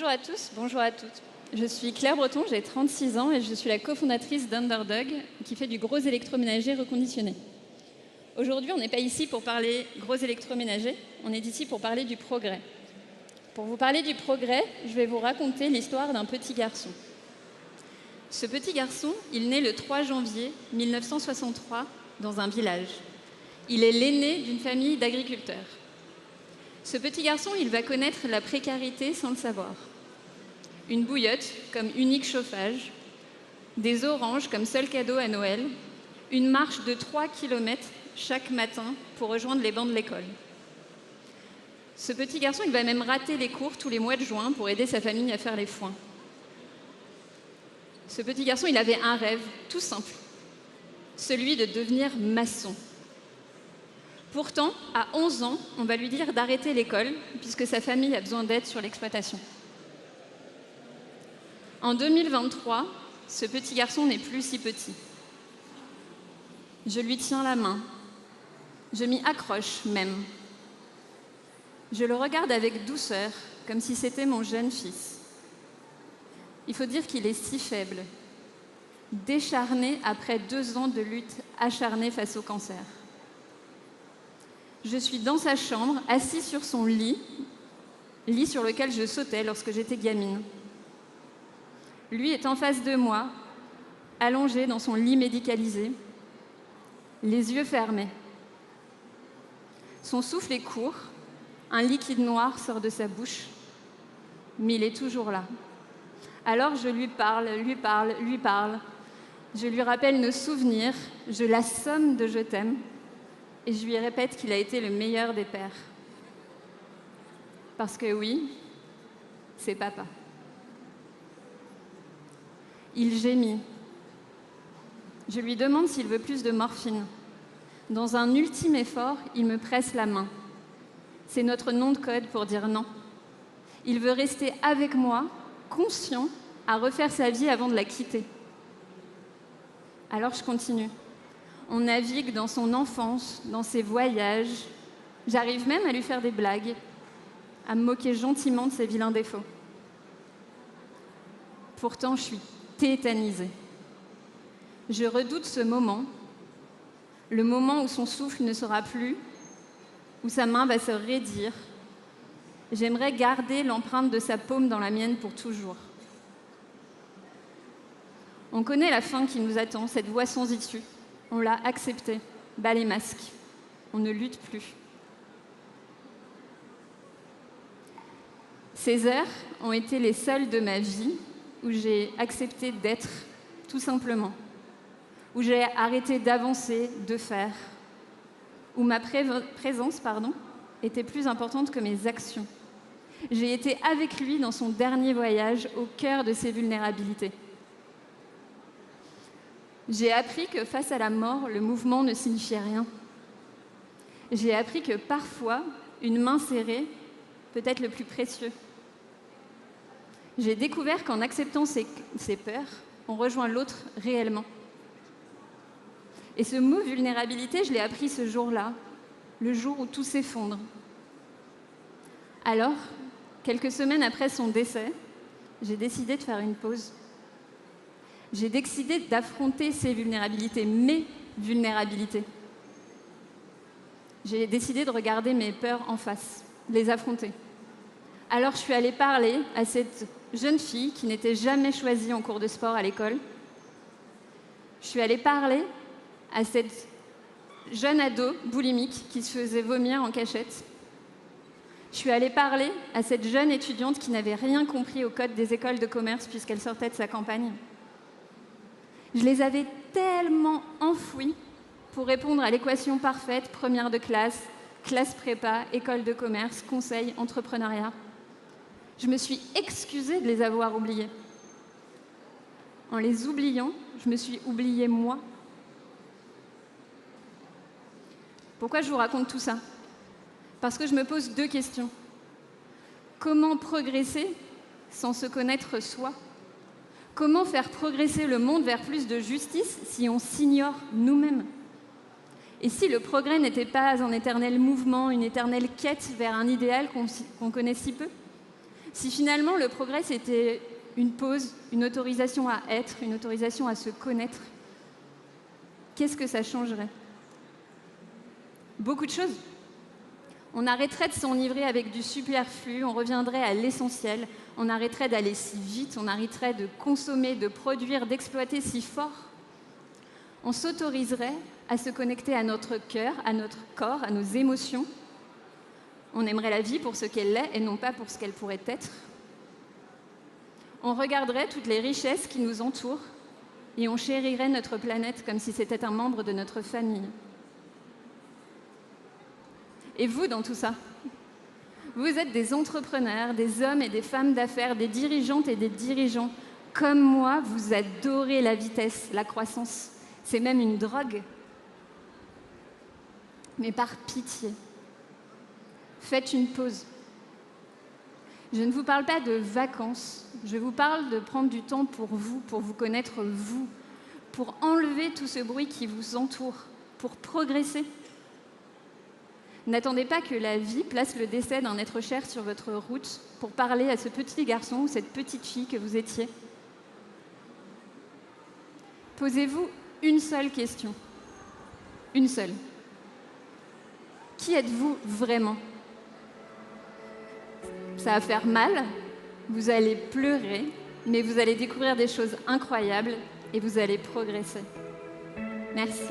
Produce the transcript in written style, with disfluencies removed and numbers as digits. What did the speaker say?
Bonjour à tous, bonjour à toutes. Je suis Claire Breton, j'ai 36 ans et je suis la cofondatrice d'Underdog qui fait du gros électroménager reconditionné. Aujourd'hui, on n'est pas ici pour parler gros électroménager, on est ici pour parler du progrès. Pour vous parler du progrès, je vais vous raconter l'histoire d'un petit garçon. Ce petit garçon, il naît le 3 janvier 1963 dans un village. Il est l'aîné d'une famille d'agriculteurs. Ce petit garçon, il va connaître la précarité sans le savoir. Une bouillotte comme unique chauffage, des oranges comme seul cadeau à Noël, une marche de 3 km chaque matin pour rejoindre les bancs de l'école. Ce petit garçon, il va même rater les cours tous les mois de juin pour aider sa famille à faire les foins. Ce petit garçon, il avait un rêve tout simple, celui de devenir maçon. Pourtant, à 11 ans, on va lui dire d'arrêter l'école puisque sa famille a besoin d'aide sur l'exploitation. En 2023, ce petit garçon n'est plus si petit. Je lui tiens la main. Je m'y accroche même. Je le regarde avec douceur, comme si c'était mon jeune fils. Il faut dire qu'il est si faible, décharné après 2 ans de lutte acharnée face au cancer. Je suis dans sa chambre, assis sur son lit sur lequel je sautais lorsque j'étais gamine. Lui est en face de moi, allongé dans son lit médicalisé, les yeux fermés. Son souffle est court, un liquide noir sort de sa bouche, mais il est toujours là. Alors je lui parle. Je lui rappelle nos souvenirs, je l'assomme de « je t'aime » et je lui répète qu'il a été le meilleur des pères. Parce que oui, c'est papa. Il gémit. Je lui demande s'il veut plus de morphine. Dans un ultime effort, il me presse la main. C'est notre nom de code pour dire non. Il veut rester avec moi, conscient, à refaire sa vie avant de la quitter. Alors je continue. On navigue dans son enfance, dans ses voyages. J'arrive même à lui faire des blagues, à me moquer gentiment de ses vilains défauts. Pourtant, je suis tétanisée. Je redoute ce moment, le moment où son souffle ne sera plus, où sa main va se raidir. J'aimerais garder l'empreinte de sa paume dans la mienne pour toujours. On connaît la fin qui nous attend, cette voie sans issue. On l'a acceptée, bas les masques. On ne lutte plus. Ces heures ont été les seules de ma vie où j'ai accepté d'être, tout simplement. Où j'ai arrêté d'avancer, de faire. Où ma présence était plus importante que mes actions. J'ai été avec lui dans son dernier voyage, au cœur de ses vulnérabilités. J'ai appris que face à la mort, le mouvement ne signifiait rien. J'ai appris que parfois, une main serrée peut être le plus précieux. J'ai découvert qu'en acceptant ses peurs, on rejoint l'autre réellement. Et ce mot vulnérabilité, je l'ai appris ce jour-là, le jour où tout s'effondre. Alors, quelques semaines après son décès, j'ai décidé de faire une pause. J'ai décidé d'affronter ces vulnérabilités, mes vulnérabilités. J'ai décidé de regarder mes peurs en face, de les affronter. Alors je suis allée parler à cette jeune fille qui n'était jamais choisie en cours de sport à l'école. Je suis allée parler à cette jeune ado boulimique qui se faisait vomir en cachette. Je suis allée parler à cette jeune étudiante qui n'avait rien compris au code des écoles de commerce puisqu'elle sortait de sa campagne. Je les avais tellement enfouis pour répondre à l'équation parfaite, première de classe, classe prépa, école de commerce, conseil, entrepreneuriat. Je me suis excusée de les avoir oubliés. En les oubliant, je me suis oubliée moi. Pourquoi je vous raconte tout ça? Parce que je me pose 2 questions. Comment progresser sans se connaître soi? Comment faire progresser le monde vers plus de justice si on s'ignore nous-mêmes? Et si le progrès n'était pas un éternel mouvement, une éternelle quête vers un idéal qu'on connaît si peu? Si finalement le progrès c'était une pause, une autorisation à être, une autorisation à se connaître, qu'est-ce que ça changerait? Beaucoup de choses. On arrêterait de s'enivrer avec du superflu, on reviendrait à l'essentiel, on arrêterait d'aller si vite, on arrêterait de consommer, de produire, d'exploiter si fort. On s'autoriserait à se connecter à notre cœur, à notre corps, à nos émotions. On aimerait la vie pour ce qu'elle est et non pas pour ce qu'elle pourrait être. On regarderait toutes les richesses qui nous entourent et on chérirait notre planète comme si c'était un membre de notre famille. Et vous, dans tout ça, vous êtes des entrepreneurs, des hommes et des femmes d'affaires, des dirigeantes et des dirigeants. Comme moi, vous adorez la vitesse, la croissance. C'est même une drogue. Mais par pitié, faites une pause. Je ne vous parle pas de vacances, je vous parle de prendre du temps pour vous connaître vous, pour enlever tout ce bruit qui vous entoure, pour progresser. N'attendez pas que la vie place le décès d'un être cher sur votre route pour parler à ce petit garçon ou cette petite fille que vous étiez. Posez-vous une seule question. Une seule. Qui êtes-vous vraiment? Ça va faire mal, vous allez pleurer, mais vous allez découvrir des choses incroyables et vous allez progresser. Merci.